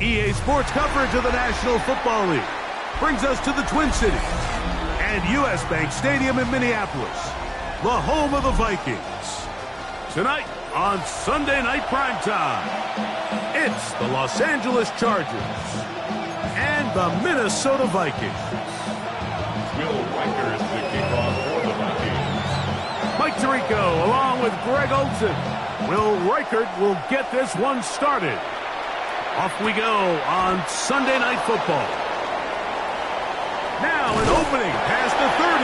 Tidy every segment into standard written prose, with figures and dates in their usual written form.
EA Sports coverage of the National Football League brings us to the Twin Cities and U.S. Bank Stadium in Minneapolis, the home of the Vikings. Tonight on Sunday Night Primetime, it's the Los Angeles Chargers and the Minnesota Vikings. Will Reichert the kickoff for the Vikings. Mike Tirico along with Greg Olsen. Will Reichert will get this one started. Off we go on Sunday Night Football. Now an opening past the 30.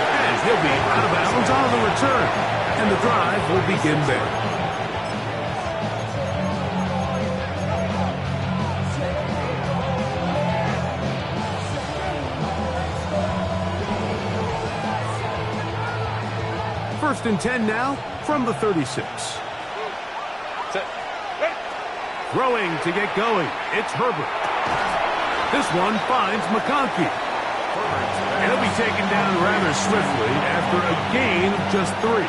And he'll be out of bounds on the return. And the drive will begin there. First and 10 now from the 36. Throwing to get going, it's Herbert. This one finds McConkey. And he'll be taken down rather swiftly after a gain of just 3.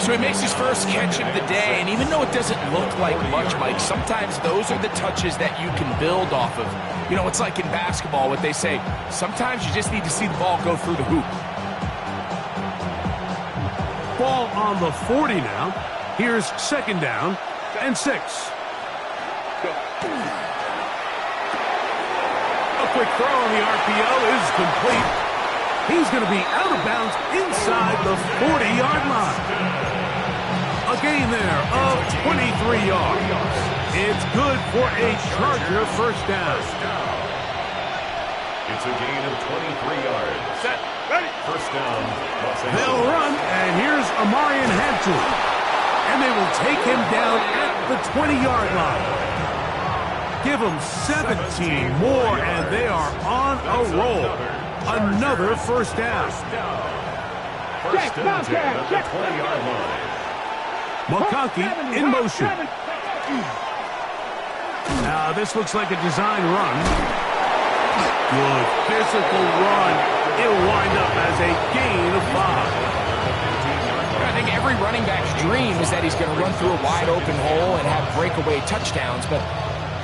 So he makes his first catch of the day, and even though it doesn't look like much, Mike, sometimes those are the touches that you can build off of. You know, it's like in basketball, what they say, sometimes you just need to see the ball go through the hoop. Ball on the 40 now. Here's second down and 6. A quick throw on the RPO is complete. He's going to be out of bounds inside the 40-yard line. A gain there of 23 yards. It's good for a Charger first down. It's a gain of 23 yards. Set. Ready. First down. They'll run, and here's Amarian Hampton. And they will take him down at the 20-yard line. Give them 17 more, and they are on a roll. Another first down. First and 10 at the 20-yard line. McConkey in motion. Now, this looks like a design run. Good physical run. It'll wind up as a gain of 5. I think every running back's dream is that he's going to run through a wide open hole and have breakaway touchdowns, but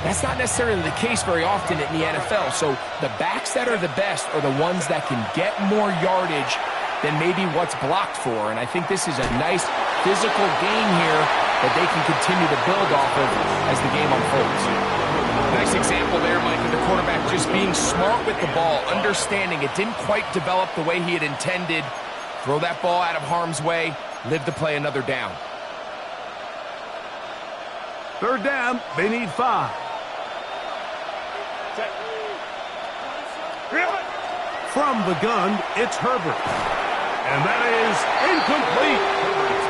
that's not necessarily the case very often in the NFL. So the backs that are the best are the ones that can get more yardage than maybe what's blocked for. And I think this is a nice physical gain here that they can continue to build off of as the game unfolds. Nice example there, Mike, of the quarterback just being smart with the ball, understanding it didn't quite develop the way he had intended. Throw that ball out of harm's way, live to play another down. Third down, they need 5. From the gun, it's Herbert. And that is incomplete.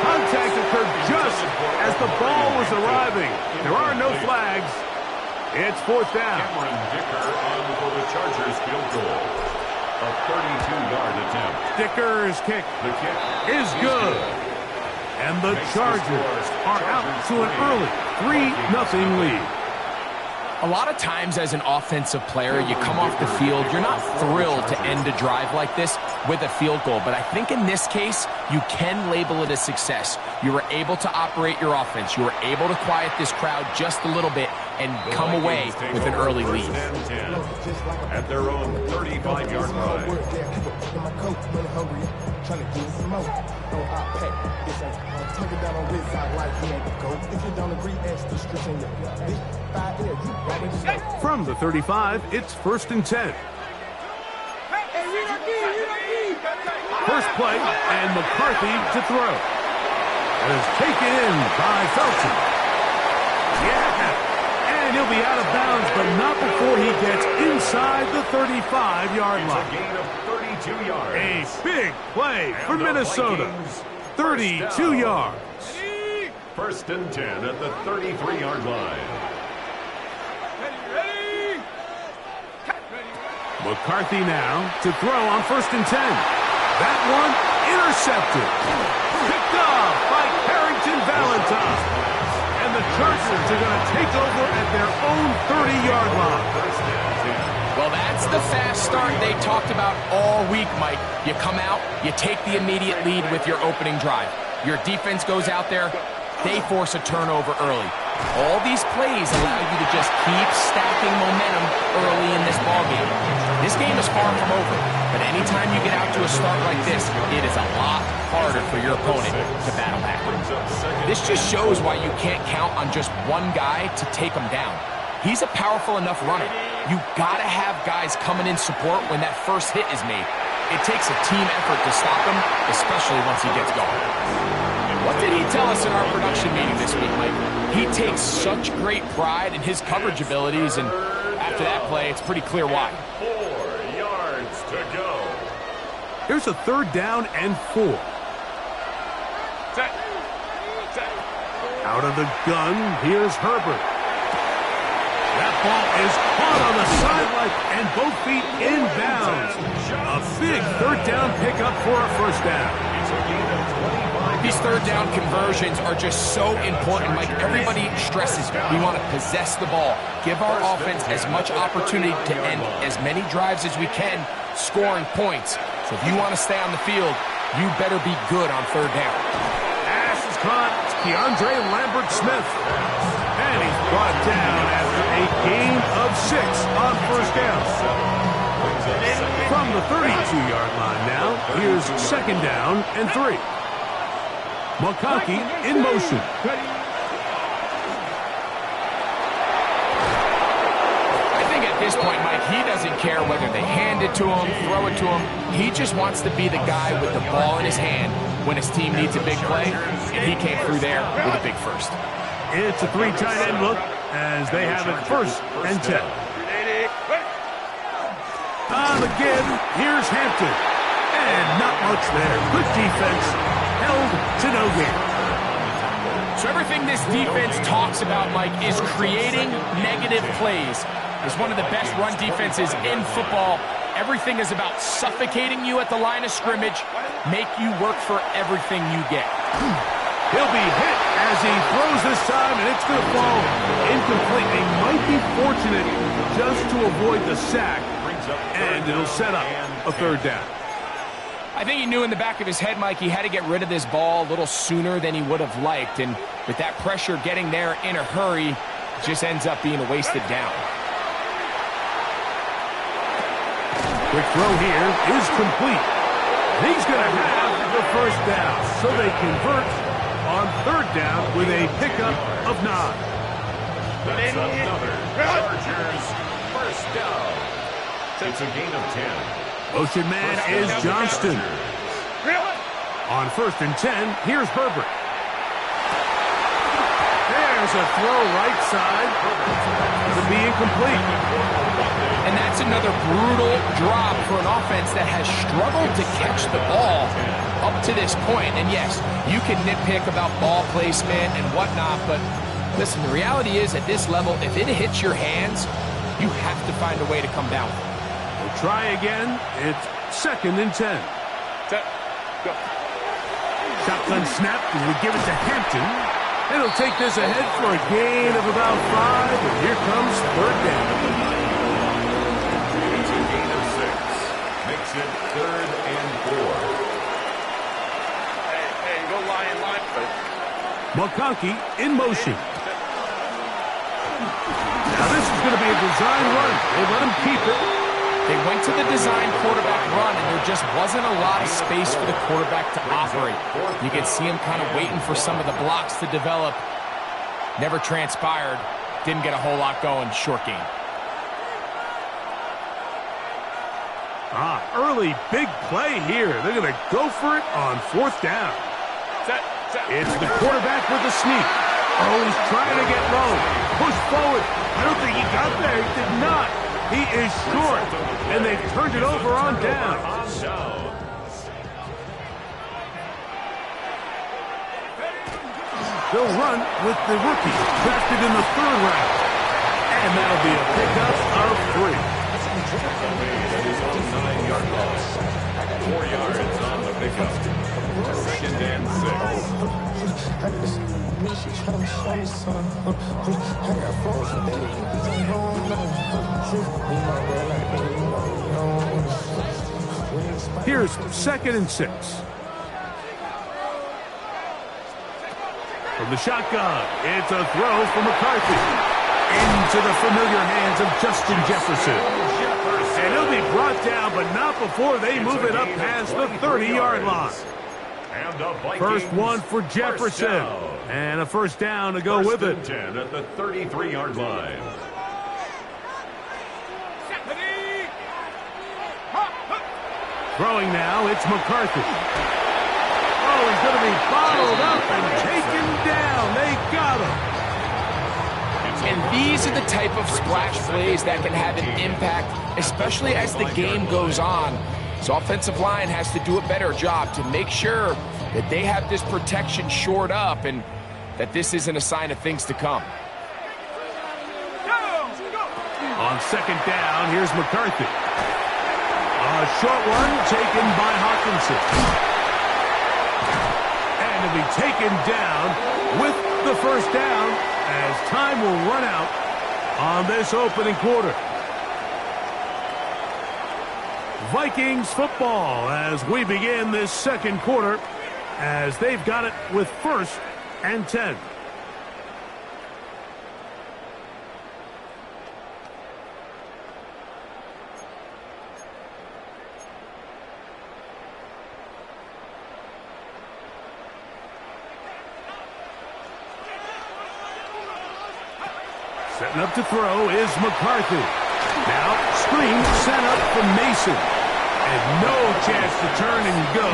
Contact occurred just as the ball was arriving. There are no flags. It's fourth down. Cameron Dicker on for the Chargers field goal. A 32-yard attempt. Dicker's kick The kick is good. And the Chargers are out to an early 3-0 lead. A lot of times as an offensive player, you come off the field, you're not thrilled to end a drive like this with a field goal. But I think in this case, you can label it a success. You were able to operate your offense. You were able to quiet this crowd just a little bit and come away with an early lead. At their own 35-yard line. From the 35, it's first and 10. First play, and McCarthy to throw. It is taken in by Felton. And he'll be out of bounds, but not before he gets inside the 35-yard line. It's a gain of 32 yards. A big play for Minnesota. 32 yards. First and 10 at the 33-yard line. McCarthy now to throw on first and 10. That one intercepted. Picked off by Harrington Valentine. And the Chargers are going to take over at their own 30-yard line. Well, that's the fast start they talked about all week, Mike. You come out, you take the immediate lead with your opening drive. Your defense goes out there, they force a turnover early. All these plays allow you to just keep stacking momentum early in this ballgame. This game is far from over, but anytime you get out to a start like this, it is a lot harder for your opponent to battle back. This just shows why you can't count on just one guy to take him down. He's a powerful enough runner. You gotta have guys coming in support when that first hit is made. It takes a team effort to stop him, especially once he gets going. What did he tell us in our production meeting this week, Mike? He takes such great pride in his coverage abilities, and after that play, it's pretty clear why. 4 yards to go. Here's a third down and 4. Out of the gun, here's Herbert. That ball is caught on the sideline and both feet inbounds. A big third down pickup for a first down. It's a gain of 25. These third down conversions are just so important. Like everybody stresses, we want to possess the ball, give our offense as much opportunity to end as many drives as we can, scoring points. So if you want to stay on the field, you better be good on third down. Pass is caught. It's Keandre Lambert-Smith. And he's brought down after a gain of 6 on first down. From the 32-yard line now, here's second down and 3. McConkey in motion. I think at this point, Mike, he doesn't care whether they hand it to him, throw it to him. He just wants to be the guy with the ball in his hand when his team needs a big play, and he came through there with a big first. It's a 3 tight end look as they have it first and 10. On the give, here's Hampton. And not much there. Good defense. Held to no gain. So everything this defense talks about, Mike, is creating negative plays. It's one of the best run defenses in football. Everything is about suffocating you at the line of scrimmage, make you work for everything you get. He'll be hit as he throws this time, and it's going to fall incomplete. They might be fortunate just to avoid the sack, and it'll set up a third down. I think he knew in the back of his head, Mike, he had to get rid of this ball a little sooner than he would have liked, and with that pressure getting there in a hurry, it just ends up being a wasted down. Quick throw here is complete. He's going to have the first down, so they convert on third down with a pickup of 9. That's another Chargers first down. It's a gain of 10. Motion man is Johnston. On first and 10, here's Herbert. There's a throw right side to be incomplete. And that's another brutal drop for an offense that has struggled to catch the ball up to this point. And yes, you can nitpick about ball placement and whatnot, but listen, the reality is at this level, if it hits your hands, you have to find a way to come down. We'll try again. It's second and 10. Shotgun snap, and we give it to Hampton. And he'll take this ahead for a gain of about 5, and here comes third down. It's a gain of 6. Makes it third and 4. Hey, go line. McConkey in motion. Now this is going to be a design run. They let him keep it. They went to the design quarterback run, and there just wasn't a lot of space for the quarterback to operate. You could see him kind of waiting for some of the blocks to develop. Never transpired. Didn't get a whole lot going. Short game. Early big play here. They're going to go for it on fourth down. It's the quarterback with the sneak. Oh, he's trying to get low. push forward. I don't think he got there. He did not. He is short, and they've turned it over on down. They'll run with the rookie, drafted in the 3rd round. And that'll be a pickup of 3. 9-yard loss. 4 yards on the pickup. 2nd and 6. Here's 2nd and 6. From the shotgun, it's a throw from McCarthy. Into the familiar hands of Justin Jefferson. And he'll be brought down, but not before they move it up past the 30-yard line. First one for Jefferson. And a first down to go with it. 10 at the 33-yard line. Throwing now, it's McCarthy. Oh, he's going to be bottled up and taken down. They got him. And these are the type of splash plays that can have an impact, especially as the game goes on. So offensive line has to do a better job to make sure that they have this protection shored up and that this isn't a sign of things to come. On 2nd down, here's McCarthy. A short one taken by Hawkinson. And to be taken down with the first down as time will run out on this opening quarter. Vikings football as we begin this 2nd quarter as they've got it with 1st and 10. Setting up to throw is McCarthy. Now, screen sent up from Mason. And no chance to turn and go.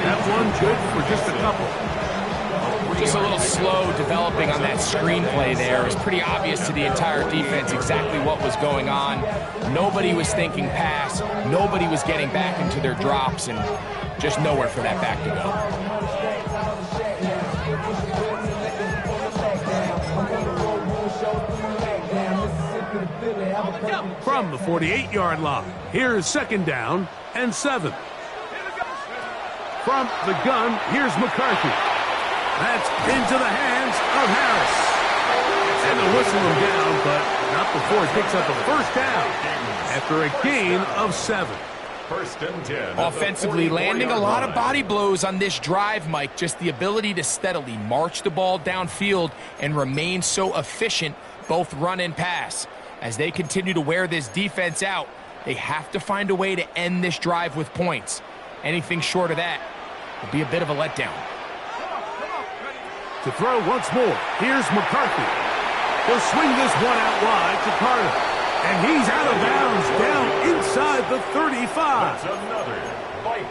That one good for just a couple. We're just a little slow developing on that screenplay there. It was pretty obvious to the entire defense exactly what was going on. Nobody was thinking pass. Nobody was getting back into their drops, and just nowhere for that back to go. From the 48-yard line, here's 2nd down and 7. From the gun, here's McCarthy. That's into the hands of Harris. And they'll whistle him down, but not before he picks up a first down after a gain of 7. 1st and 10. Offensively landing a lot of body blows on this drive, Mike. Just the ability to steadily march the ball downfield and remain so efficient, both run and pass. As they continue to wear this defense out, they have to find a way to end this drive with points. Anything short of that will be a bit of a letdown. To throw once more, here's McCarthy. He'll swing this one out wide to Carter. And he's out of bounds down inside the 35.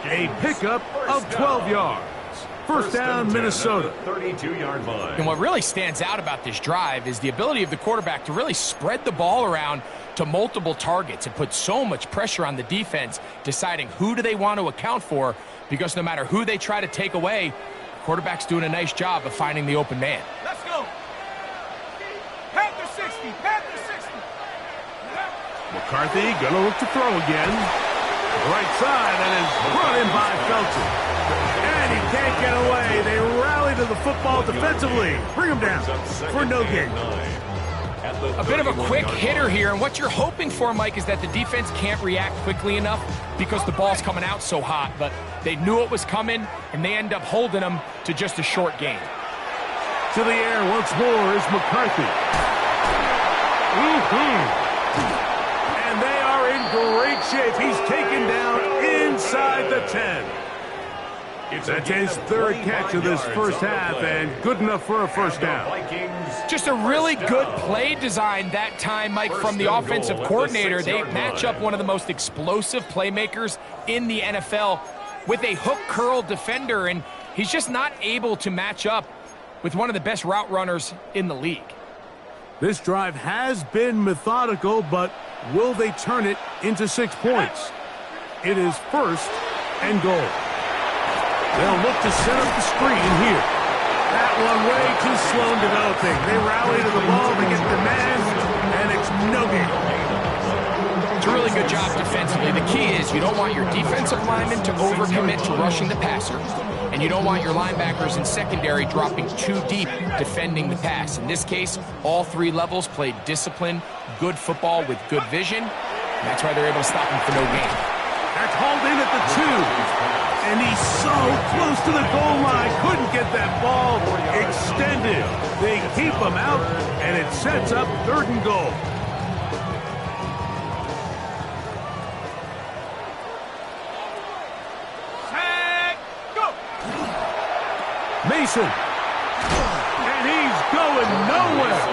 A pickup of 12 yards. First down, Minnesota. 32-yard line. And what really stands out about this drive is the ability of the quarterback to really spread the ball around to multiple targets and put so much pressure on the defense, deciding who do they want to account for, because no matter who they try to take away, the quarterback's doing a nice job of finding the open man. Let's go. Panther 60, Panther 60. McCarthy gonna look to throw again. Right side, and is brought in by Felton. And he can't get away. They rally to the football defensively. Bring him down for no gain. A bit of a quick hitter here, and what you're hoping for, Mike, is that the defense can't react quickly enough because the ball's coming out so hot. But they knew it was coming, and they end up holding them to just a short gain. To the air once more is McCarthy. And they are in great shape. He's taken down inside the 10. That's his 3rd catch of this first half, and good enough for a first down. Just a really good play design that time, Mike, from the offensive coordinator. They match up one of the most explosive playmakers in the NFL with a hook curl defender, and he's just not able to match up with one of the best route runners in the league. This drive has been methodical, but will they turn it into 6 points? It is 1st and goal. They'll look to set up the screen here. That one way too slow in developing. They rally to the ball, they get the man, and it's no game. It's a really good job defensively. The key is you don't want your defensive linemen to overcommit to rushing the passer, and you don't want your linebackers in secondary dropping too deep defending the pass. In this case, all 3 levels played disciplined, good football with good vision, and that's why they're able to stop him for no gain. That's hauled in at the 2. And he's so close to the goal line. Couldn't get that ball extended. They keep him out, and it sets up 3rd and goal. Set, go! Mason. And he's going nowhere.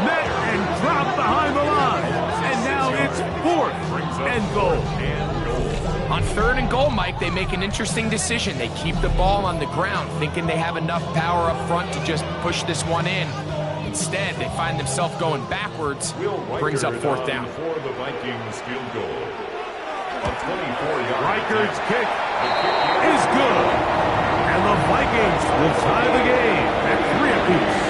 Met and dropped behind the line. And now it's 4th and goal. On 3rd and goal, Mike, they make an interesting decision. They keep the ball on the ground, thinking they have enough power up front to just push this one in. Instead, they find themselves going backwards. Brings up 4th down. For the Vikings field goal. A 24-yard Reichard's kick is good. And the Vikings will tie the game at 3 apiece.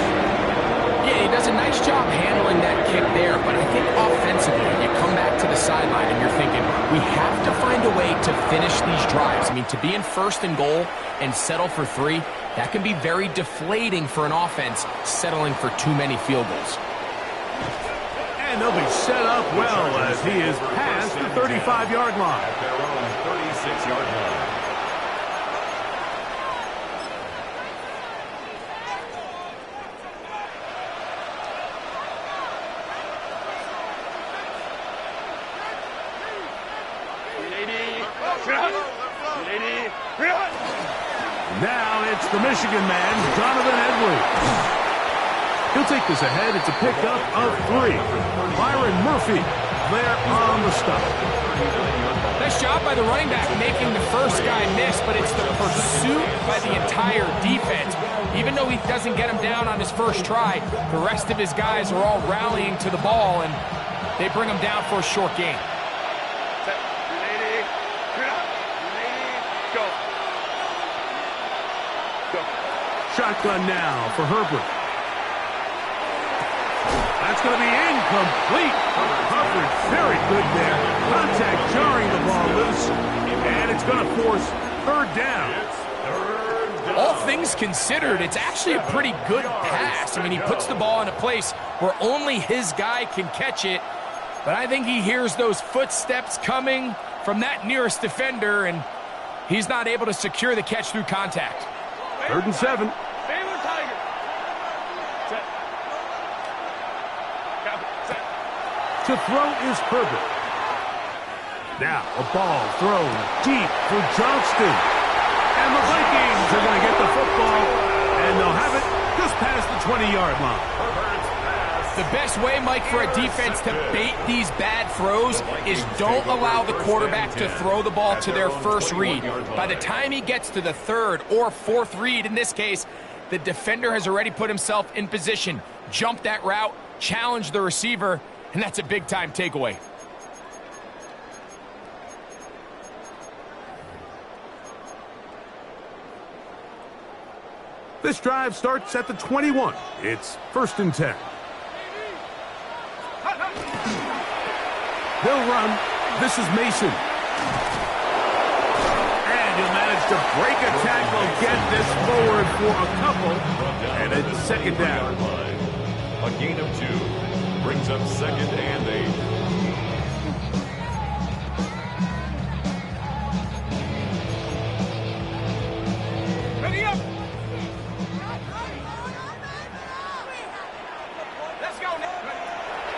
Yeah, he does a nice job handling that kick there, but I think offensively, you come back to the sideline and you're thinking, we have to find a way to finish these drives. I mean, to be in 1st and goal and settle for 3, that can be very deflating for an offense settling for too many field goals. And they'll be set up well as he is past the 35-yard line. At their own 36-yard line. Now it's the Michigan man, Donovan Edwards. He'll take this ahead. It's a pickup of 3. Byron Murphy there on the stop. Nice job by the running back making the first guy miss, but it's the pursuit by the entire defense. Even though he doesn't get him down on his first try, the rest of his guys are all rallying to the ball, and they bring him down for a short gain. Shotgun now for Herbert. That's going to be incomplete. Coverage very good there. Contact jarring the ball loose. And it's going to force 3rd down. All things considered, it's actually a pretty good pass. I mean, he puts the ball in a place where only his guy can catch it. But I think he hears those footsteps coming from that nearest defender, and he's not able to secure the catch through contact. 3rd and 7. Baylor Tiger. Set. To throw is Herbert. Now a ball thrown deep for Johnston. And the Vikings are going to get the football, and they'll have it just past the 20-yard line. The best way, Mike, for a defense to bait these bad throws is don't allow the quarterback to throw the ball to their first read. By the time he gets to the 3rd or 4th read, in this case, the defender has already put himself in position, jump that route, challenge the receiver, and that's a big-time takeaway. This drive starts at the 21. It's 1st and 10. They'll run. This is Mason. And he'll manage to break a tackle, get this forward for a couple, and it's 2nd down. A gain of 2 brings up 2nd and 8. Ready up. Let's go.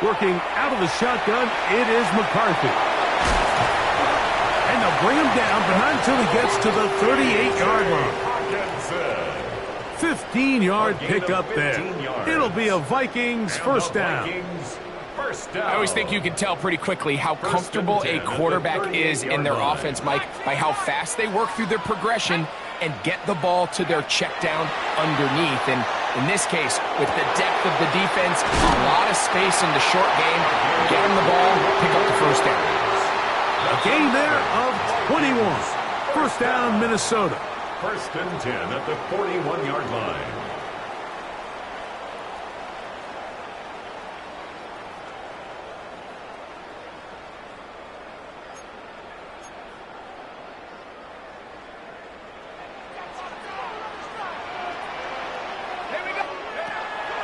Working out of the shotgun, it is McCarthy. And they'll bring him down, but not until he gets to the 38-yard line. 15-yard pickup there. It'll be a Vikings first down. I always think you can tell pretty quickly how comfortable a quarterback is in their offense, Mike, by how fast they work through their progression and get the ball to their check down underneath. And In this case, with the depth of the defense, a lot of space in the short game, get him the ball, pick up the first down. A gain there of 21. First down, Minnesota. First and 10 at the 41-yard line.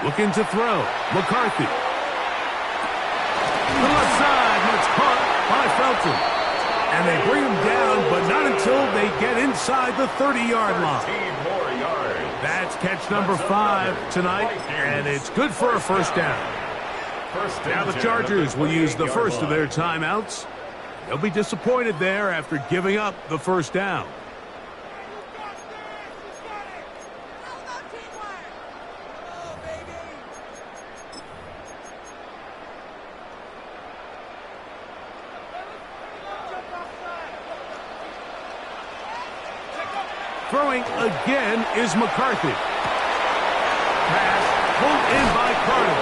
Looking to throw. McCarthy. To the left side, and it's caught by Felton. And they bring him down, but not until they get inside the 30-yard line. 13 more yards. That's catch number 5 tonight, and it's good for a first down. Now the Chargers will use the first of their timeouts. They'll be disappointed there after giving up the first down. Throwing again is McCarthy. Pass pulled in by Carter.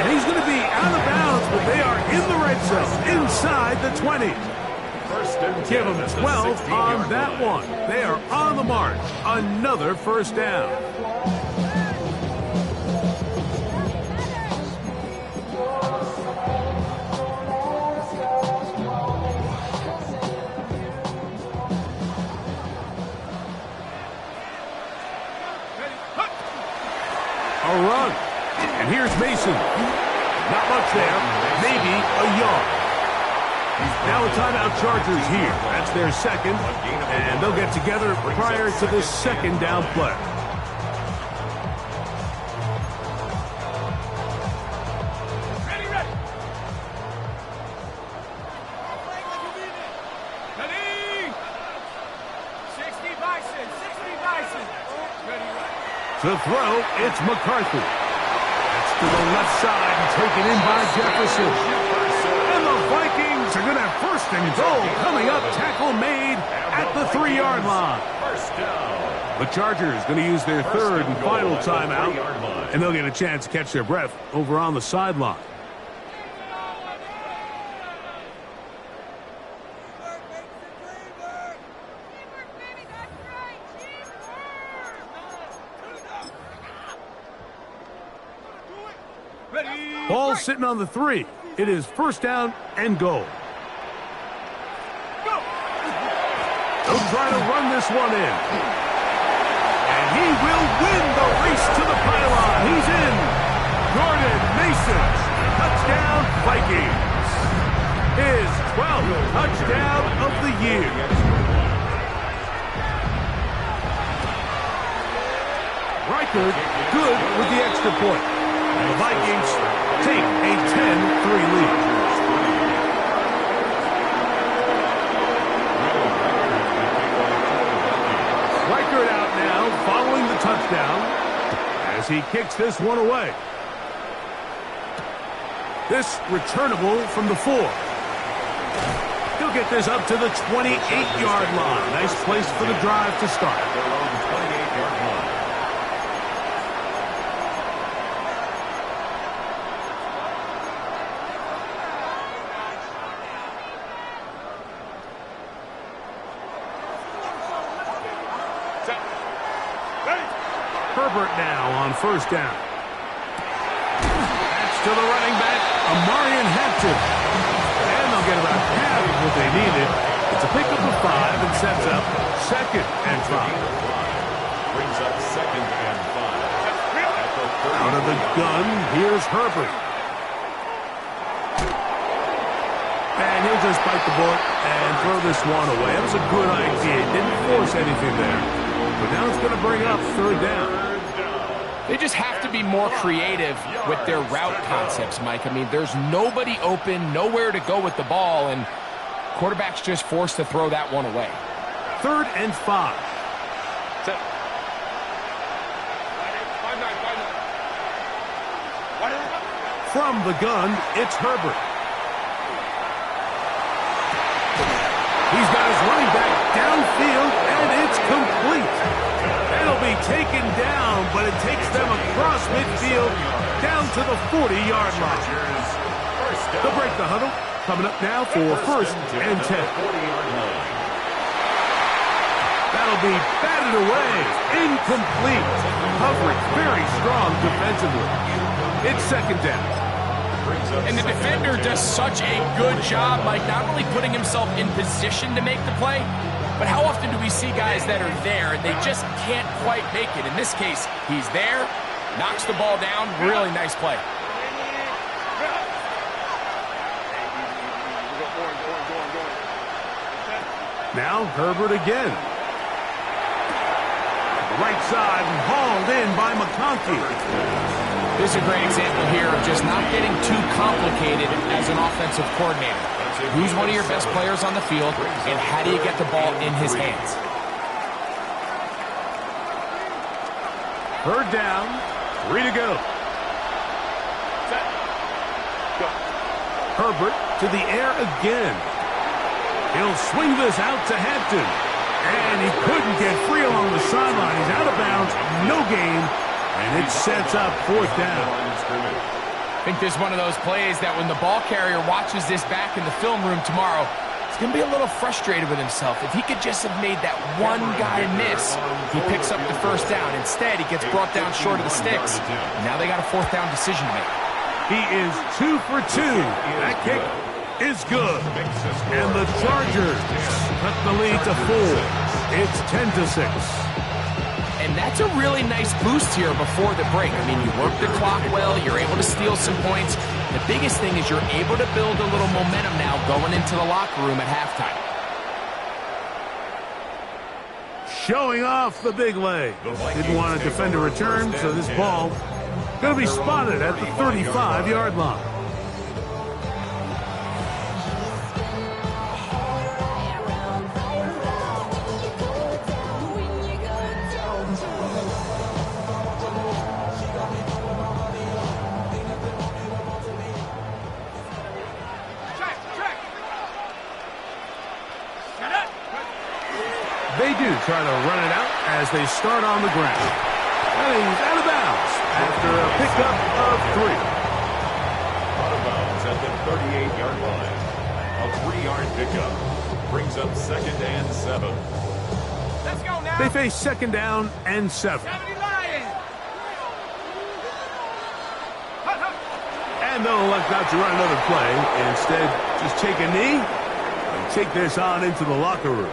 And he's going to be out of bounds, but they are in the red zone, inside the 20. Give them 12 on that one. They are on the march. Another first down. A run. And here's Mason. Not much there. Maybe a yard. Now a timeout Chargers here. That's their second. And they'll get together prior to this second down play. Ready. Ready. 60 Bison. 60 Bison. Ready. To throw, it's McCarthy. That's to the left side and taken in by Jefferson. And the Vikings are going to have first and goal coming up. Tackle made at the 3-yard line. First down. The Chargers going to use their third and final timeout, and they'll get a chance to catch their breath over on the sideline. Ball sitting on the 3. It is first down and goal. They'll try to run this one in. And he will win the race to the pylon. He's in. Jordan Mason. Touchdown, Vikings. His 12th touchdown of the year. Reichert good with the extra point. And the Vikings take a 10-3 lead. Reichert out now following the touchdown as he kicks this one away. This returnable from the 4. He'll get this up to the 28-yard line. Nice place for the drive to start. Herbert now on first down. That's to the running back, Amarian Hampton. And they'll get about half of what they needed. It's a pickup of 5 and sets up second and 5. Brings up second and 5. Out of the gun, here's Herbert. And he'll just bite the bullet and throw this one away. That was a good idea. Didn't force anything there. But now it's going to bring up third down. They just have to be more creative with their route concepts, Mike. I mean, there's nobody open, nowhere to go with the ball, and quarterback's just forced to throw that one away. Third and 5. From the gun, it's Herbert. He's got his running back downfield, and it's complete. It'll be taken down, but it takes them a to the 40-yard line. They'll break the huddle. Coming up now for first and 10. That'll be batted away. Incomplete. Coverage very strong defensively. It's second down. And the defender does such a good job, Mike, not only putting himself in position to make the play, but how often do we see guys that are there and they just can't quite make it? In this case, he's there, knocks the ball down. Really nice play. Now Herbert again. Right side and hauled in by McConkey. This is a great example here of just not getting too complicated as an offensive coordinator. Who's one of your best players on the field, and how do you get the ball in his hands? Third down, 3 to go. Herbert to the air again. He'll swing this out to Hampton. And he couldn't get free along the sideline. He's out of bounds, no gain, and it sets up fourth down. I think this is one of those plays that when the ball carrier watches this back in the film room tomorrow, he's going to be a little frustrated with himself. If he could just have made that one guy miss, he picks up the first down. Instead, he gets brought down short of the sticks. Now they got a fourth down decision to make. He is 2 for 2. That kick is good. And the Chargers cut the lead to 4. It's 10-6. And that's a really nice boost here before the break. I mean, you work the clock well, you're able to steal some points. The biggest thing is you're able to build a little momentum now going into the locker room at halftime. Showing off the big leg. Didn't want to defend a return, so this ball going to be spotted at the 35-yard line. They do try to run it out as they start on the ground. And he's out of bounds after a pickup of 3. Out of bounds at the 38-yard line. A 3-yard pickup brings up second and 7. Let's go now. They face second down and 7. 70 Lions. And they'll elect not to run another play. Instead, just take a knee and take this on into the locker room.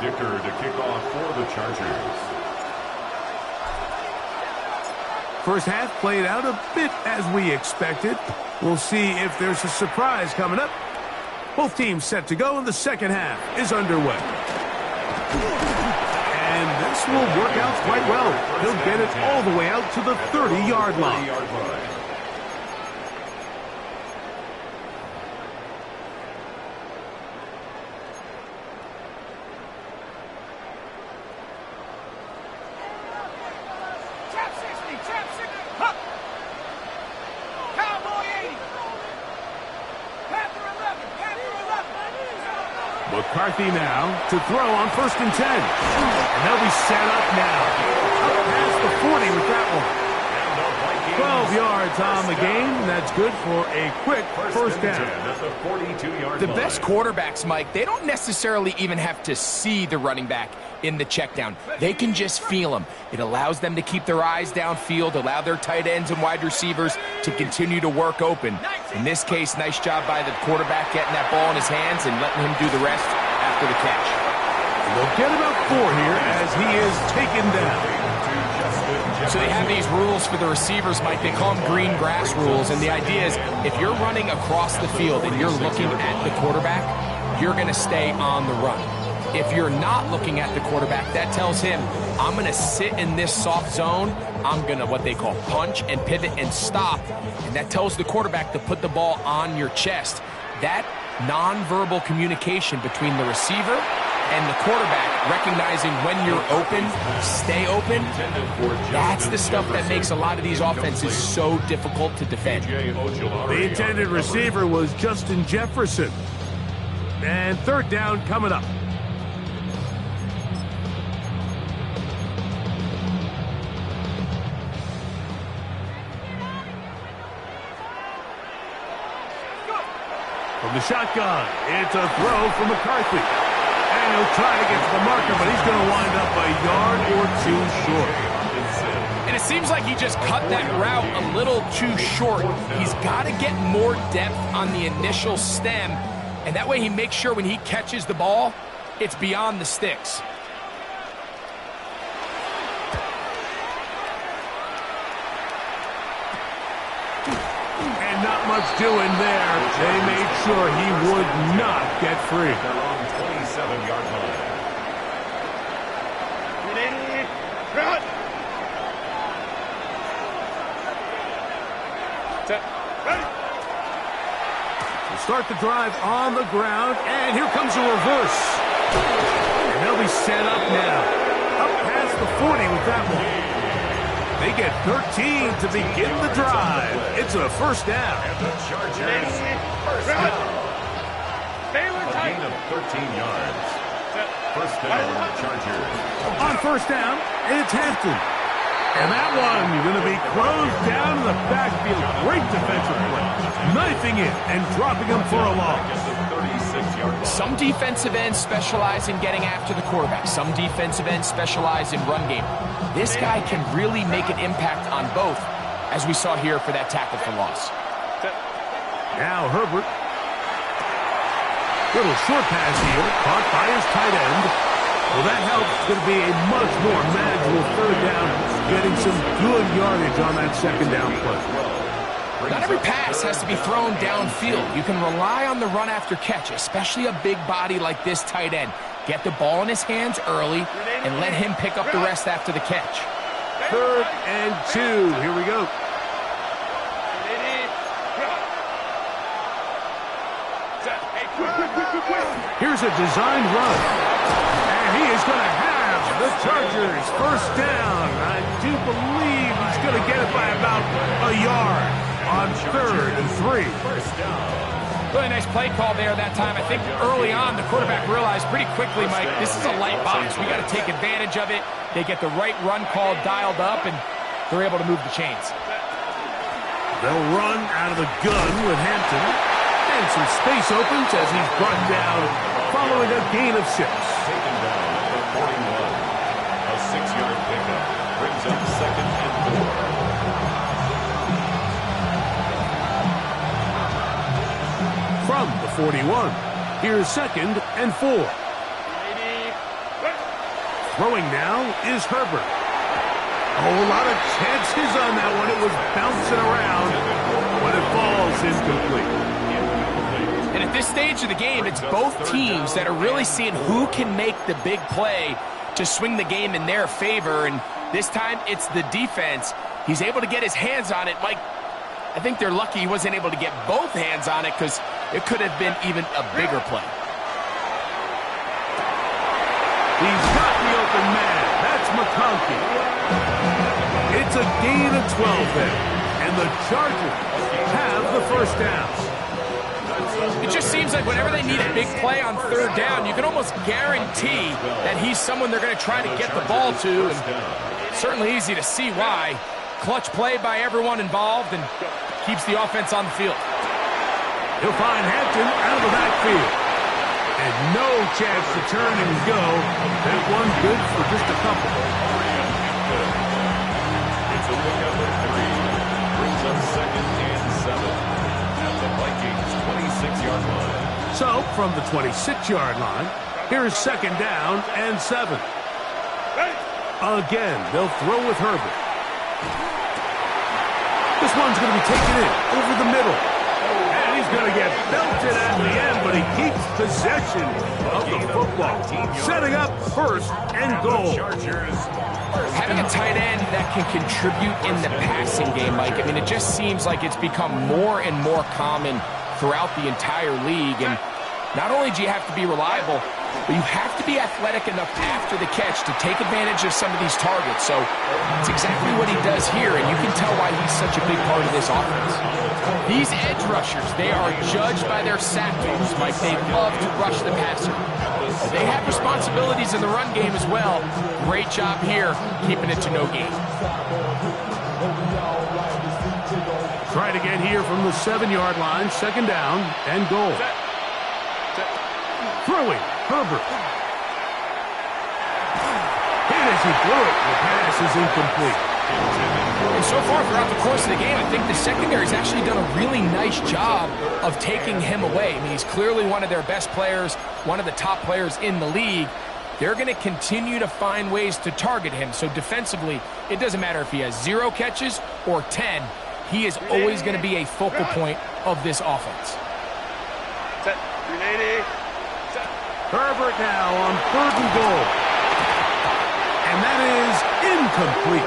Dicker to kick off for the Chargers. First half played out a bit as we expected. We'll see if there's a surprise coming up. Both teams set to go, and the second half is underway. And this will work out quite well. He'll get it all the way out to the 30-yard line. McCarthy now to throw on first and 10. And they'll be set up now. Up past the 40 with that one. 12 yards on the game. That's good for a quick first down. The best quarterbacks, Mike, they don't necessarily even have to see the running back in the check down. They can just feel him. It allows them to keep their eyes downfield, allow their tight ends and wide receivers to continue to work open. In this case, nice job by the quarterback getting that ball in his hands and letting him do the rest after the catch. They'll get about 4 here as he is taken down. So they have these rules for the receivers, Mike. They call them green grass rules. And the idea is if you're running across the field and you're looking at the quarterback, you're going to stay on the run. If you're not looking at the quarterback, that tells him, I'm going to sit in this soft zone. I'm going to what they call punch and pivot and stop. And that tells the quarterback to put the ball on your chest. That nonverbal communication between the receiver and the quarterback, recognizing when you're open, stay open, that's the stuff that makes a lot of these offenses so difficult to defend. The intended receiver was Justin Jefferson. And third down coming up. From the shotgun, it's a throw from McCarthy. And he'll try to get to the marker, but he's going to wind up a yard or two short. And it seems like he just cut that route a little too short. He's got to get more depth on the initial stem, and that way he makes sure when he catches the ball, it's beyond the sticks. And not much doing there. They made sure he would not get free. They're on 27-yard line. We'll start the drive on the ground, and here comes a reverse. And they'll be set up now. Up past the 40 with that one. They get 13 to begin the drive. It's a first down. And the Chargers, first down. A gain of 13 yards. First down, Chargers. On first down, it's Hampton. And that one going to be closed down in the backfield. Great defensive play. Knifing it and dropping him for a loss. Some defensive ends specialize in getting after the quarterback. Some defensive ends specialize in run game. This guy can really make an impact on both, as we saw here for that tackle for loss. Now Herbert. Little short pass here, caught by his tight end. Well, that helps. It's going to be a much more manageable third down, getting some good yardage on that second down play. Not every pass has to be thrown downfield. You can rely on the run after catch, especially a big body like this tight end. Get the ball in his hands early and let him pick up the rest after the catch. 3rd and 2. Here we go. Here's a designed run. And he is going to have the Chargers first down. I do believe he's going to get it by about a yard on 3rd and 3. First down. Really nice play call there that time. I think early on the quarterback realized pretty quickly, Mike, this is a light box. We got to take advantage of it. They get the right run call dialed up, and they're able to move the chains. They'll run out of the gun with Hampton. And some space opens as he's brought down following a gain of 6. Taken down at the 41. A 6-yard pickup brings up 2nd and 4. From the 41, here's 2nd and 4. Throwing now is Herbert. A whole lot of chances on that one. It was bouncing around, but it falls incomplete. And at this stage of the game, it's both teams that are really seeing who can make the big play to swing the game in their favor. And this time, it's the defense. He's able to get his hands on it. Mike, I think they're lucky he wasn't able to get both hands on it because it could have been even a bigger play. He's got the open man. That's McConkey. It's a gain of 12 there. And the Chargers have the first down. It just seems like whenever they need a big play on 3rd down, you can almost guarantee that he's someone they're going to try to get the ball to. And certainly easy to see why. Clutch play by everyone involved and keeps the offense on the field. He'll find Hampton out of the backfield. And no chance to turn and go. That one good for just a couple. It's a pickup of 3. Brings up 2nd and 7. At the Vikings 26-yard line. So, from the 26-yard line, here's 2nd down and 7. Again, they'll throw with Herbert. This one's going to be taken in over the middle. And he's going to get belted at the end, but he keeps possession of the football. Setting up 1st and goal. Having a tight end that can contribute in the passing game, Mike, I mean, it just seems like it's become more and more common throughout the entire league. And not only do you have to be reliable, but you have to be athletic enough after the catch to take advantage of some of these targets. So it's exactly what he does here, and you can tell why he's such a big part of this offense. These edge rushers, they are judged by their sack totals, Mike. They love to rush the passer. They have responsibilities in the run game as well. Great job here, keeping it to no gain. Try to get here from the 7-yard line, second down and goal. Throwing, Herbert. Hit as he threw it. The pass is incomplete. And so far throughout the course of the game, I think the secondary's actually done a really nice job of taking him away. I mean, he's clearly one of their best players, one of the top players in the league. They're going to continue to find ways to target him. So defensively, it doesn't matter if he has 0 catches or 10. He is always going to be a focal point of this offense. Herbert now on 3rd and goal. And that is incomplete.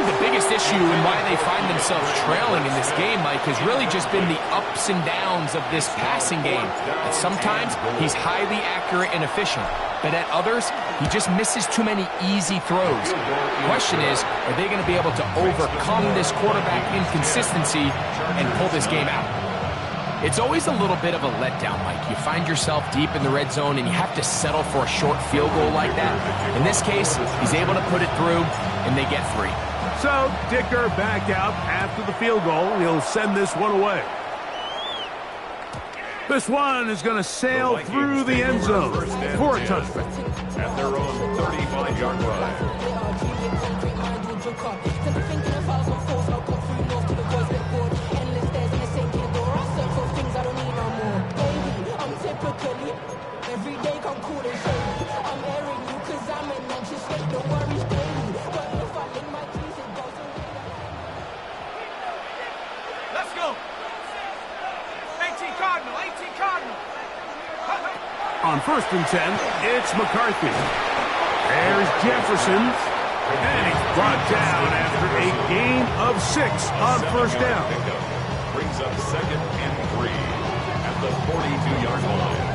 The biggest issue and why they find themselves trailing in this game, Mike, has really just been the ups and downs of this passing game. And sometimes he's highly accurate and efficient, but at others, he just misses too many easy throws. The question is, are they going to be able to overcome this quarterback inconsistency and pull this game out? It's always a little bit of a letdown, Mike. You find yourself deep in the red zone and you have to settle for a short field goal like that. In this case, he's able to put it through, and they get 3. So, Dicker back out after the field goal. He'll send this one away. This one is going to sail through the end zone for a touchdown. At their own 35-yard line. Let's go. 18 Cardinal, 18 Cardinal. On 1st and 10, it's McCarthy. There's Jefferson. And he's brought down after a gain of 6 on 1st down. Brings up 2nd and 3 at the 42-yard line.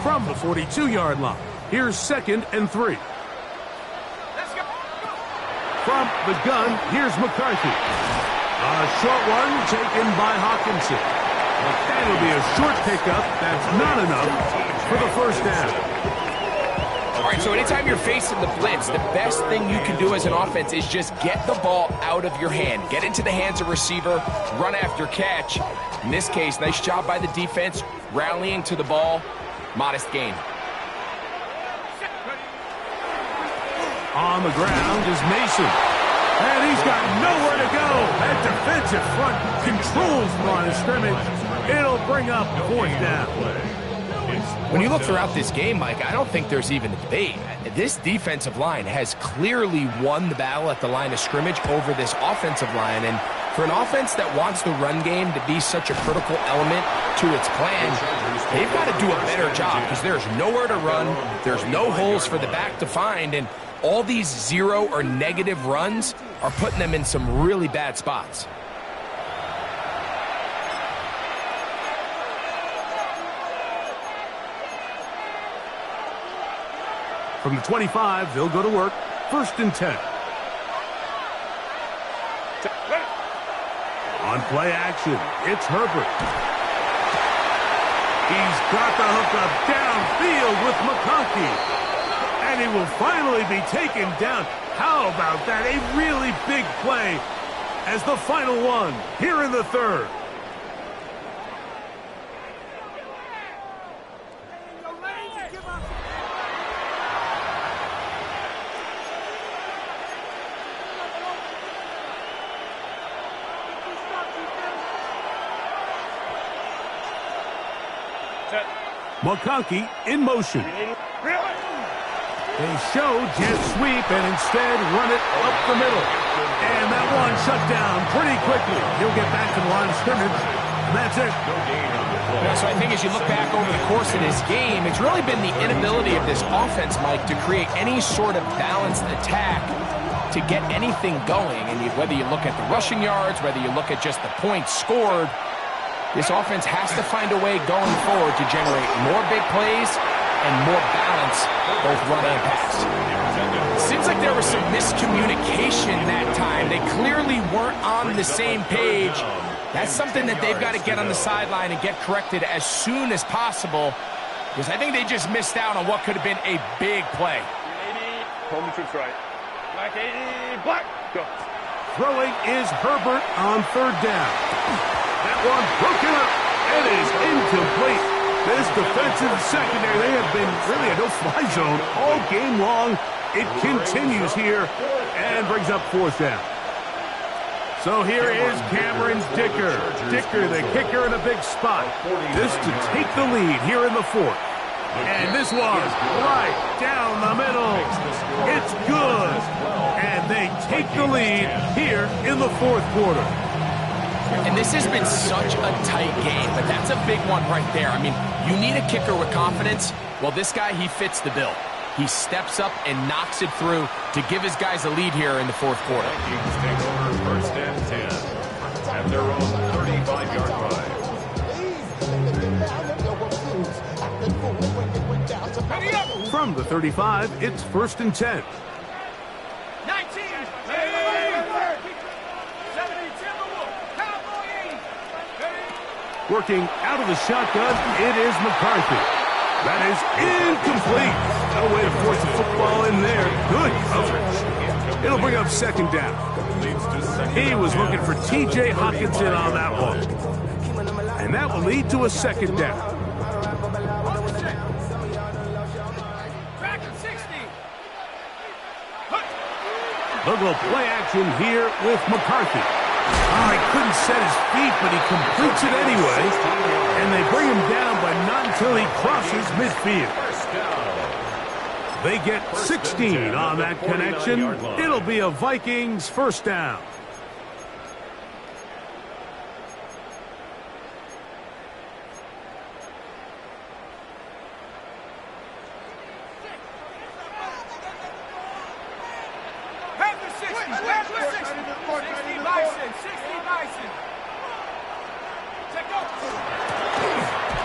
From the 42-yard line, here's 2nd and 3. Let's go. From the gun, here's McCarthy. A short one taken by Hawkinson. That'll be a short pickup. That's not enough for the 1st down. All right, so anytime you're facing the blitz, the best thing you can do as an offense is just get the ball out of your hand. Get into the hands of receiver, run after catch. In this case, nice job by the defense, rallying to the ball. Modest gain. On the ground is Mason. And he's got nowhere to go. That defensive front controls the line of scrimmage. It'll bring up 4th down. When you look throughout this game, Mike, I don't think there's even a debate. This defensive line has clearly won the battle at the line of scrimmage over this offensive line. And for an offense that wants the run game to be such a critical element to its plan, they've got to do a better job because there's nowhere to run. There's no holes for the back to find. And all these 0 or negative runs are putting them in some really bad spots. From the 25, they'll go to work. 1st and 10. On play action, it's Herbert. He's got the hookup downfield with McConkey. And he will finally be taken down. How about that? A really big play as the final one here in the 3rd. McConkey in motion. They show jet sweep and instead run it up the middle. And that one shut down pretty quickly. He'll get back to the line of scrimmage, and that's it. Yeah, so I think as you look back over the course of this game, it's really been the inability of this offense, Mike, to create any sort of balanced attack to get anything going. And whether you look at the rushing yards, whether you look at just the points scored, This offense has to find a way going forward to generate more big plays and more balance, both run and pass. Seems like there was some miscommunication that time. They clearly weren't on the same page. That's something that they've got to get on the sideline and get corrected as soon as possible, because I think they just missed out on what could have been a big play. Home trips right. Black 80, black. Go. Throwing is Herbert on third down. That one broken up. It is incomplete. This defensive secondary, they have been really a no-fly zone all game long. It continues here and brings up fourth down. So here is Cameron Dicker. Dicker, the kicker, in a big spot. This to take the lead here in the fourth. And this one right down the middle. It's good. And they take the lead here in the fourth quarter. And this has been such a tight game, but that's a big one right there. I mean, you need a kicker with confidence. Well, this guy, he fits the bill. He steps up and knocks it through to give his guys a lead here in the fourth quarter. Vikings take over first and 10 at their own 35-yard line. From the 35, it's first and 10. 19. Working out of the shotgun, it is McCarthy. That is incomplete. No way to force the football in there. Good coverage. It'll bring up second down. He was looking for T.J. Hockenson on that one. And that will lead to a second down. They'll go play action here with McCarthy. Oh, he couldn't set his feet, but he completes it anyway. And they bring him down, but not until he crosses midfield. They get 16 on that connection. It'll be a Vikings first down.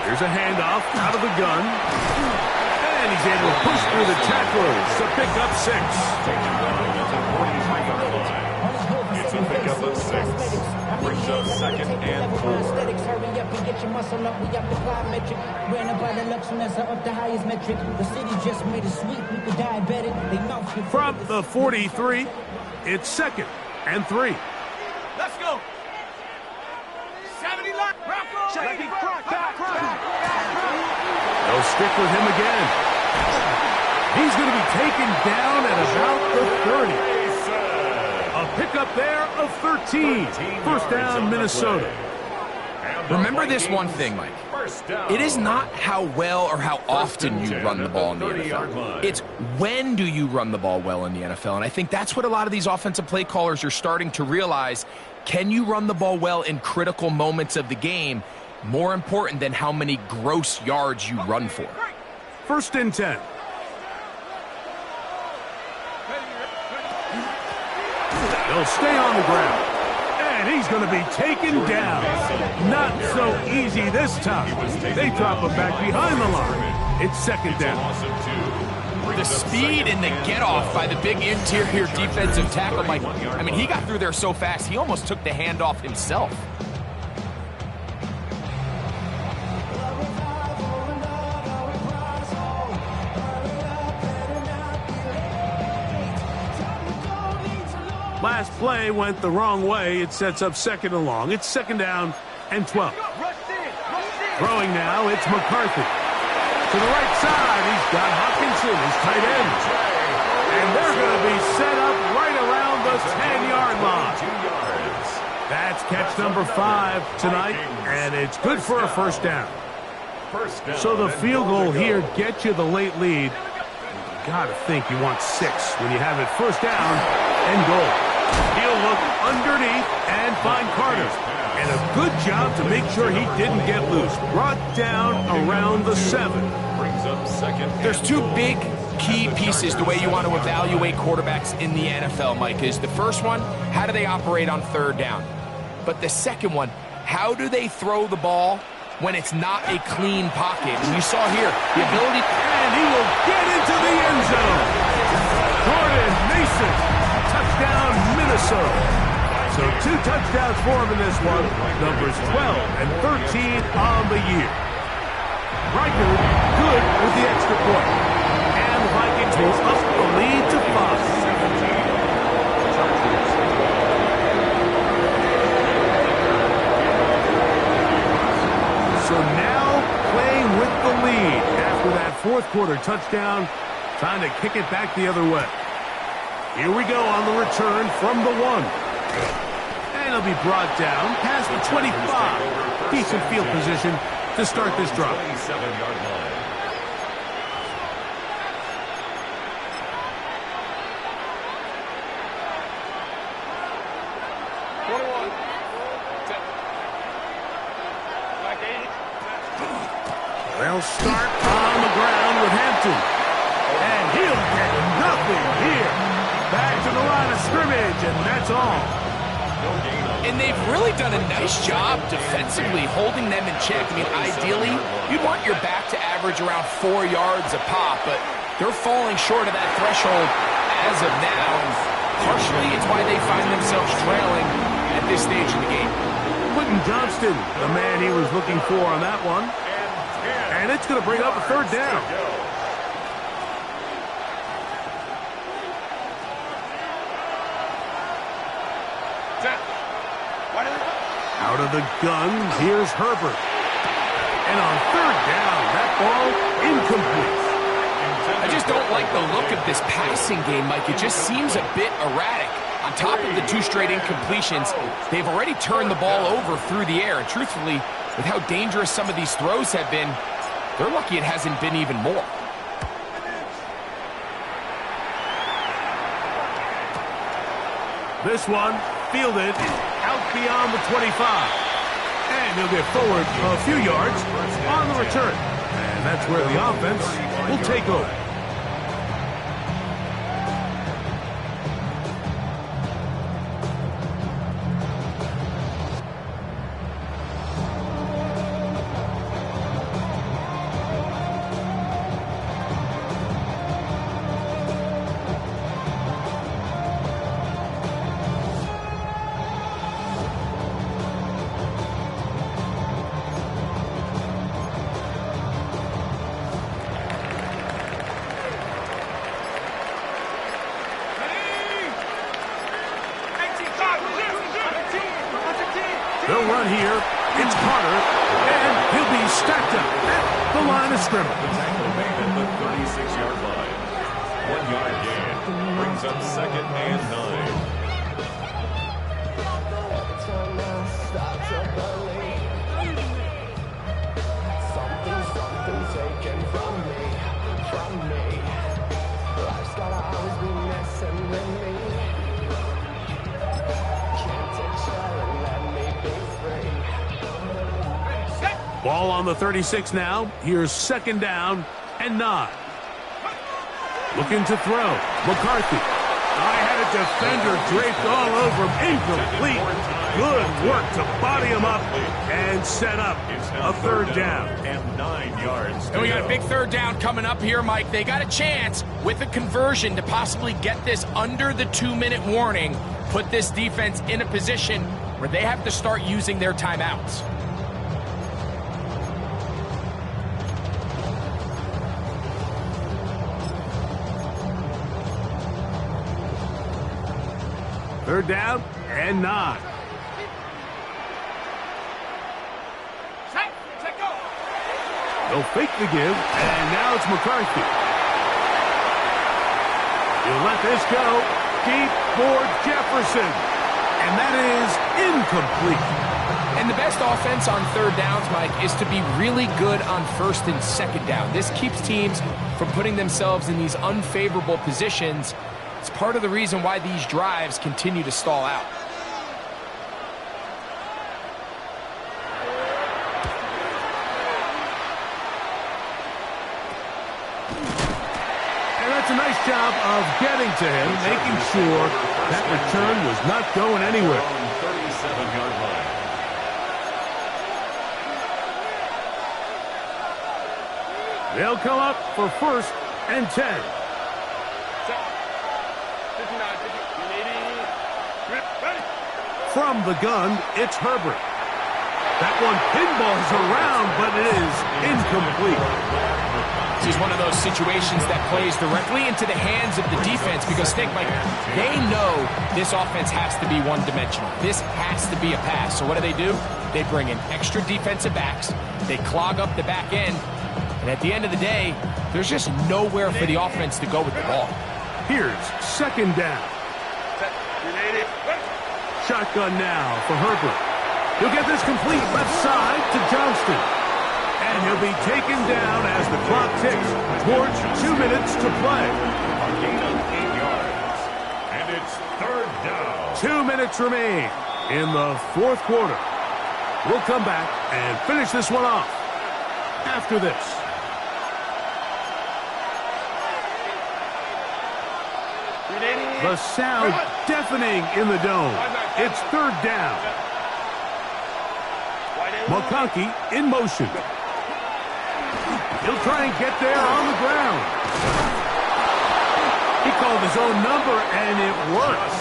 Here's a handoff out of the gun. And he's able to push through the tacklers to pick up 6. It's a pickup of 6. Brings up second and 4. From the 43, it's second and 3. Let's go. 70 line. They'll stick with him again. He's going to be taken down at about the 30. A pickup there of 13. First down, Minnesota. Remember this one thing, Mike. It is not how well or how often you run the ball in the NFL. It's when do you run the ball well in the NFL. And I think that's what a lot of these offensive play callers are starting to realize. Can you run the ball well in critical moments of the game? More important than how many gross yards you run for. First and 10. They'll stay on the ground. And he's going to be taken down. Not so easy this time. They drop him back behind the line. It's second down. The speed and the get-off by the big interior defensive tackle, Mike. I mean, he got through there so fast, he almost took the handoff himself. Last play went the wrong way. It sets up second and long. It's second down and 12. Throwing now, it's McCarthy. To the right side, he's got Hockenson, his tight end. And they're going to be set up right around the 10-yard line. That's catch number 5 tonight, and it's good for a first down. So the field goal here gets you the late lead. You got to think you want 6 when you have it first down and goal. He'll look underneath and find Carter. And a good job to make sure he didn't get loose. Brought down around the 7. Brings up second. There's 2 big key pieces the way you want to evaluate quarterbacks in the NFL, Mike, is the first one, how do they operate on third down? But the second one, how do they throw the ball when it's not a clean pocket? And you saw here the ability. And he will get into the end zone. Jordan Mason, touchdown Minnesota. So 2 touchdowns for him in this one. Numbers 12 and 13 on the year. Riker good with the extra point. And the Vikings will up the lead to 5. So now playing with the lead after that fourth quarter touchdown, trying to kick it back the other way. Here we go on the return from the 1. And he'll be brought down past the 25. Decent field position to start this drive. 27-yard line. They'll start on the ground with Hampton. And he'll get nothing here. Back to the line of scrimmage, and that's all. And they've really done a nice job defensively holding them in check. I mean, ideally, you'd want your back to average around 4 yards a pop, but they're falling short of that threshold as of now. And partially, it's why they find themselves trailing at this stage in the game. Quentin Johnston, the man he was looking for on that one. And it's going to bring up a 3rd down. Out of the gun, here's Herbert. And on 3rd down, that ball incomplete. I just don't like the look of this passing game, Mike. It just seems a bit erratic. On top of the 2 straight incompletions, they've already turned the ball over through the air. And truthfully, with how dangerous some of these throws have been, they're lucky it hasn't been even more. This one fielded out beyond the 25. And he'll get forward a few yards on the return. And that's where the offense will take over. They'll run here. It's Carter, and he'll be stacked up at the line of scrimmage. Tackle made at the 36-yard line. 1-yard gain brings up 2nd and 9. Ball on the 36 now. Here's 2nd down and 9. Looking to throw. McCarthy. I had a defender draped all over him. Incomplete. Good work to body him up and set up a 3rd down. And 9 yards. And we got a big 3rd down coming up here, Mike. They got a chance with a conversion to possibly get this under the 2-minute warning, put this defense in a position where they have to start using their timeouts. Third down and 9. They'll fake the give, and now it's McCarthy. He'll let this go deep for Jefferson, and that is incomplete. And the best offense on 3rd downs, Mike, is to be really good on 1st and 2nd down. This keeps teams from putting themselves in these unfavorable positions. It's part of the reason why these drives continue to stall out. And that's a nice job of getting to him, making sure that return was not going anywhere. 37-yard line. They'll come up for 1st and 10. From the gun, it's Herbert. That one pinballs around, but it is incomplete. This is one of those situations that plays directly into the hands of the defense because, think, Mike, they know this offense has to be one-dimensional. This has to be a pass. So what do? They bring in extra defensive backs. They clog up the back end. And at the end of the day, there's just nowhere for the offense to go with the ball. Here's 2nd down. Shotgun now for Herbert. He'll get this complete left side to Johnston. And he'll be taken down as the clock ticks towards 2 minutes to play. A gain of 8 yards. And it's 3rd down. 2 minutes remain in the 4th quarter. We'll come back and finish this one off after this. The sound deafening in the dome. It's 3rd down. McConkey in motion. He'll try and get there on the ground. He called his own number, and it works.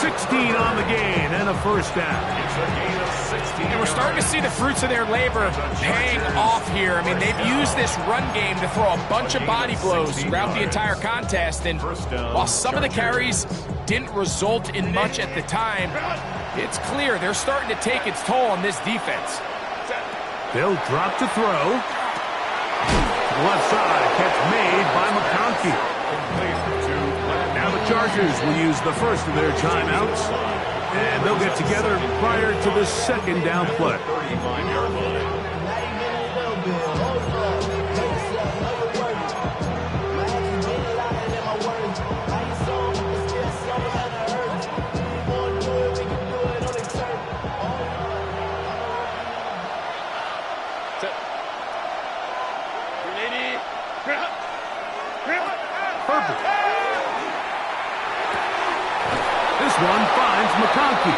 16 on the gain and a 1st down. It's a gain of 16. And we're starting to see the fruits of their labor paying off here. I mean, they've used this run game to throw a bunch of body blows throughout the entire contest. And while some of the carries didn't result in much at the time, it's clear they're starting to take its toll on this defense. They'll drop to throw. Left side, catch made by McConkey. Now the Chargers will use the first of their timeouts, and they'll get together prior to the 2nd down play. 35-yard line. Herbert. This one finds McConkey.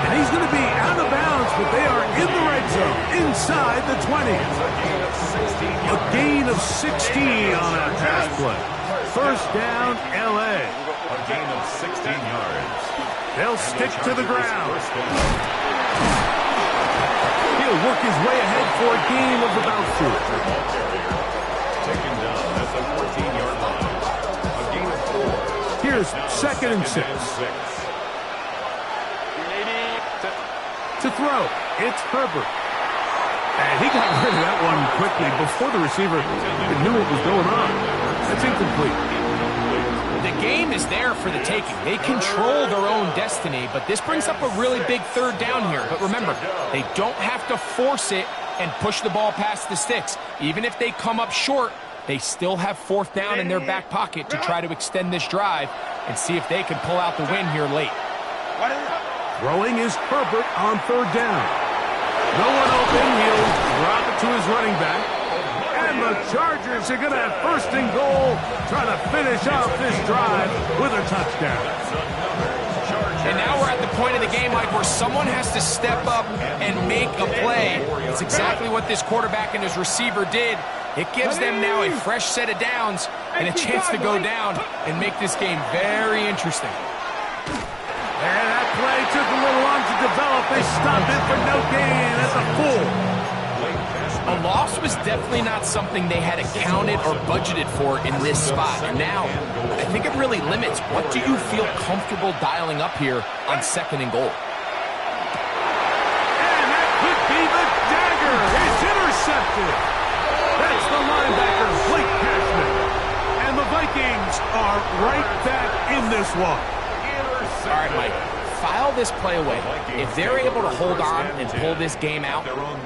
And he's going to be out of bounds, but they are in the red zone, inside the 20. A gain of 16 on that pass play. 1st down, L.A. A gain of 16 yards. They'll stick to the ground. He'll work his way ahead for a gain of about 4. Taken down at the 14-yard line. A gain of 4. Here's 2nd and 6. To throw, it's Herbert. And he got rid of that one quickly before the receiver knew what was going on. That's incomplete. The game is there for the taking. They control their own destiny, but this brings up a really big 3rd down here. But remember, they don't have to force it and push the ball past the sticks. Even if they come up short, they still have 4th down in their back pocket to try to extend this drive and see if they can pull out the win here late. Throwing is Herbert on 3rd down. No one open. He'll drop it to his running back. And the Chargers are going to have 1st and goal, trying to finish off this drive with a touchdown. And now we're at the point of the game, Mike, where someone has to step up and make a play. It's exactly what this quarterback and his receiver did. It gives them now a fresh set of downs and a chance to go down and make this game very interesting. And that play took a little long to develop. They stopped it for no gain at the full. A loss was definitely not something they had accounted or budgeted for in this spot. And now, I think it really limits what do you feel comfortable dialing up here on 2nd and goal. And that could be the dagger. It's intercepted. That's the linebacker, Blake Cashman. And the Vikings are right back in this one. All right, Mike, file this play away. If they're able to hold on and pull this game out,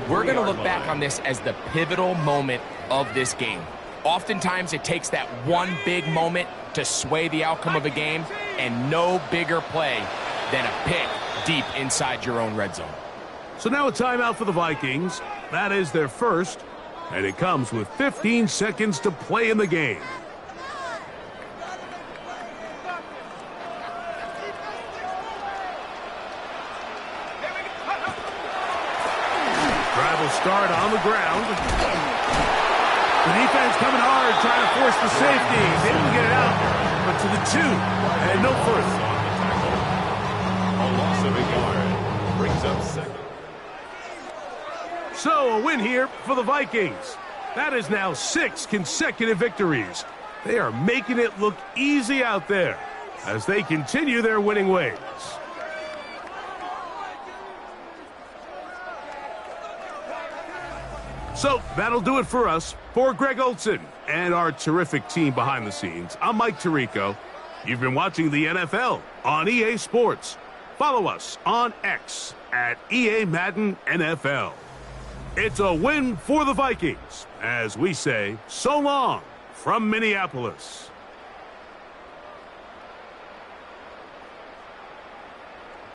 we're going to look back on this as the pivotal moment of this game. Oftentimes, it takes that one big moment to sway the outcome of a game, and no bigger play than a pick deep inside your own red zone. So now a timeout for the Vikings. That is their first, and it comes with 15 seconds to play in the game. Drive will start on the ground. The defense coming hard, trying to force the safety. They didn't get it out, but to the 2, and no further. A loss of a yard brings up second. So a win here for the Vikings. That is now 6 consecutive victories. They are making it look easy out there as they continue their winning ways. So that'll do it for us. For Greg Olson and our terrific team behind the scenes, I'm Mike Tirico. You've been watching the NFL on EA Sports. Follow us on X at EA Madden NFL. It's a win for the Vikings as we say so long from Minneapolis.